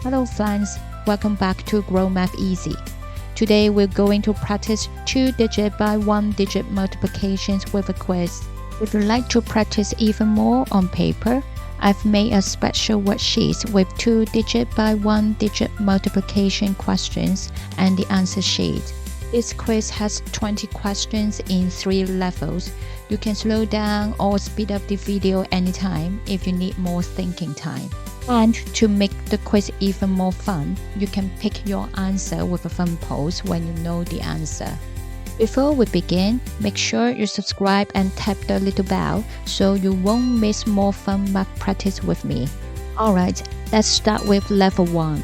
Hello friends, welcome back to GrowMathEasy. Today we're going to practice 2-digit by 1-digit multiplications with a quiz. If you'd like to practice even more on paper, I've made a special worksheet with 2-digit by 1-digit multiplication questions and the answer sheet. This quiz has 20 questions in 3 levels. You can slow down or speed up the video anytime if you need more thinking time. And to make the quiz even more fun, you can pick your answer with a fun pose when you know the answer. Before we begin, make sure you subscribe and tap the little bell so you won't miss more fun math practice with me. Alright, let's start with level 1.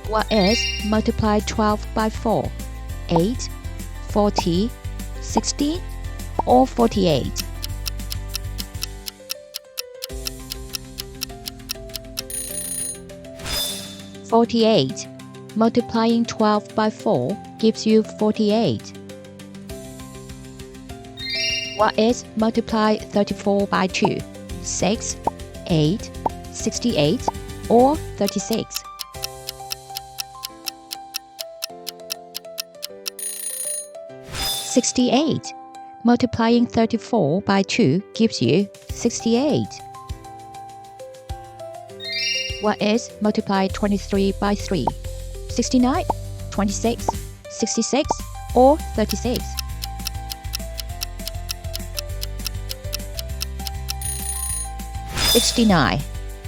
What is multiply 12 by 4? 8, 40, 60, or 48? "48. Multiplying 12 by 4 gives you 48. What is multiply 34 by 2? 6, 8, 68, or 36? "68. Multiplying 34 by 2 gives you 68. What is multiply 23 by 3? 69, 26, 66, or 36? "69.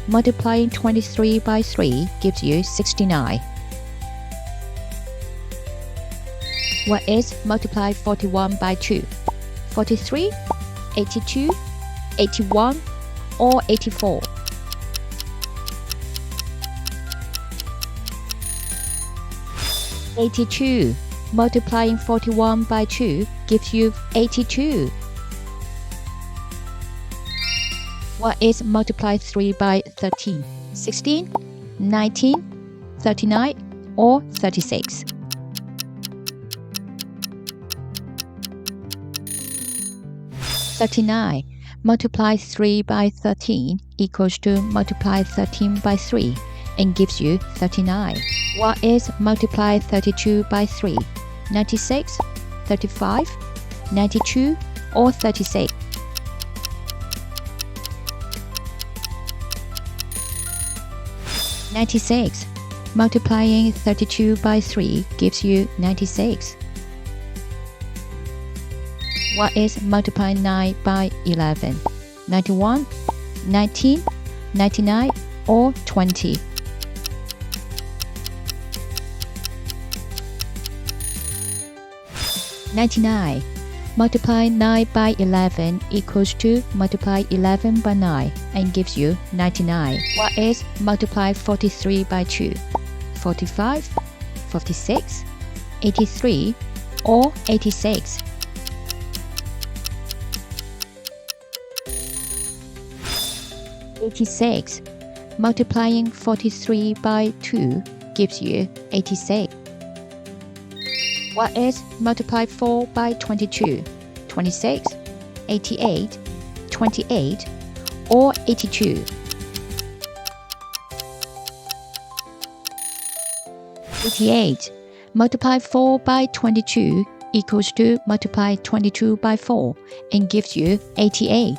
Multiplying 23 by 3 gives you 69. What is multiply 41 by 2? 43, 82, 81, or 84? "82. Multiplying 41 by 2 gives you 82. What is multiply 3 by 13? 16, 19, 39, or 36? "39. Multiply 3 by 13 equals to multiply 13 by 3 and gives you 39. What is multiply 32 by 3? 96, 35, 92, or 36? "96. Multiplying 32 by 3 gives you 96. What is multiply 9 by 11? 91, 19, 99, or 20? "99. Multiply 9 by 11 equals to multiply 11 by 9 and gives you 99. What is multiply 43 by 2? 45, 46, 83, or 86? "86. Multiplying 43 by 2 gives you 86. What is multiply 4 by 22? 26, 88, 28, or 82? "88. Multiply 4 by 22 equals to multiply 22 by 4 and gives you 88.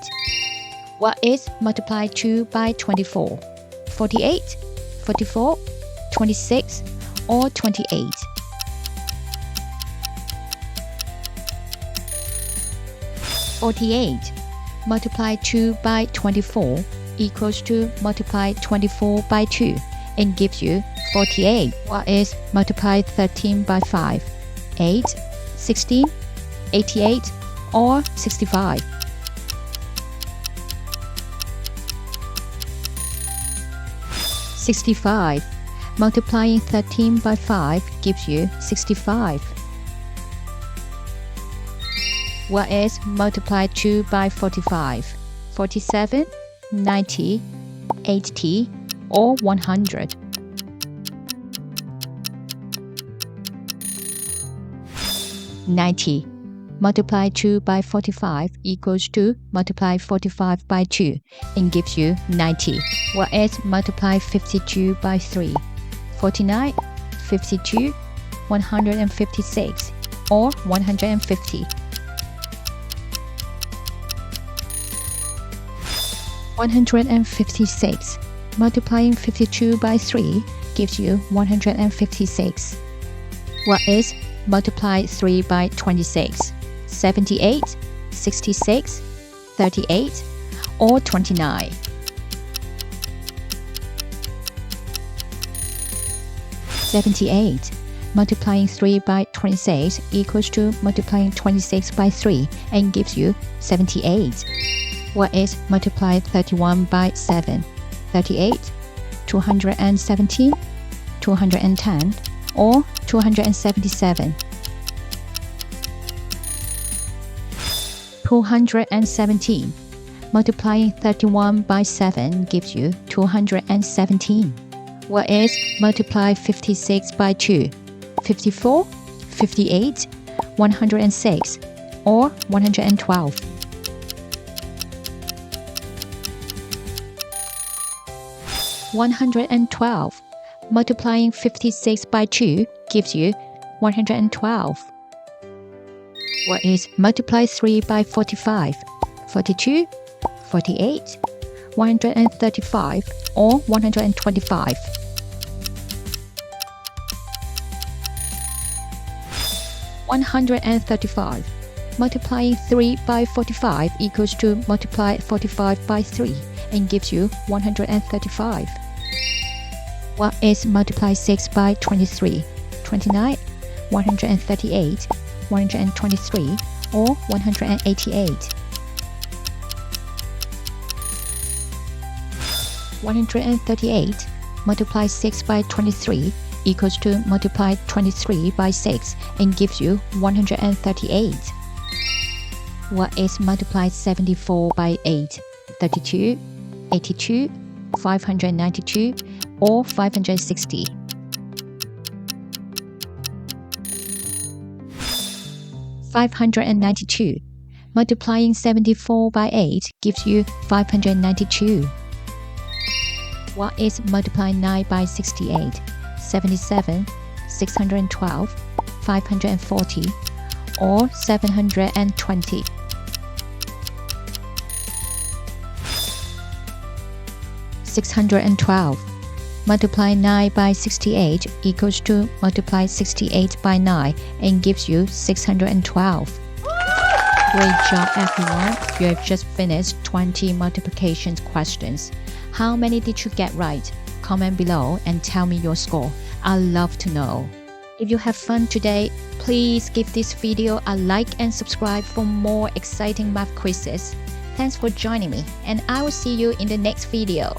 What is multiply 2 by 24? 48, 44, 26, or 28? "48. Multiply 2 by 24 equals to multiply 24 by 2 and gives you 48. What is multiply 13 by 5? 8, 16, 88, or 65? "65. Multiplying 13 by 5 gives you 65. What is multiply 2 by 45? 47, 90, 80, or 100? "90. Multiply 2 by 45 equals to multiply 45 by 2 and gives you 90. What is multiply 52 by 3? 49, 52, 156, or 150? 156. Multiplying 52 by 3 gives you 156. What is multiply 3 by 26? 78, 66, 38, or 29? 78. Multiplying 3 by 26 equals to multiplying 26 by 3 and gives you 78. What is multiply 31 by 7? 38, 217, 210, or 277? 217. Multiplying 31 by 7 gives you 217. What is multiply 56 by 2? 54, 58, 106, or 112? 112. Multiplying 56 by 2 gives you 112. What is multiply 3 by 45? 42, 48, 135, or 125? 135. Multiplying 3 by 45 equals to multiply 45 by 3 and gives you 135. What is multiply 6 by 23? 29, 138, 123, or 188? 138. Multiply 6 by 23 equals to multiply 23 by 6 and gives you 138. What is multiply 74 by 8? 32, 82, 592, or 560? 592. Multiplying 74 by 8 gives you 592. What is multiply 9 by 68? 77, 612, 540, or 720? 612. Multiply 9 by 68 equals to multiply 68 by 9 and gives you 612. Great job, everyone. You have just finished 20 multiplication questions. How many did you get right? Comment below and tell me your score. I'd love to know. If you have fun today, please give this video a like and subscribe for more exciting math quizzes. Thanks for joining me, and I will see you in the next video.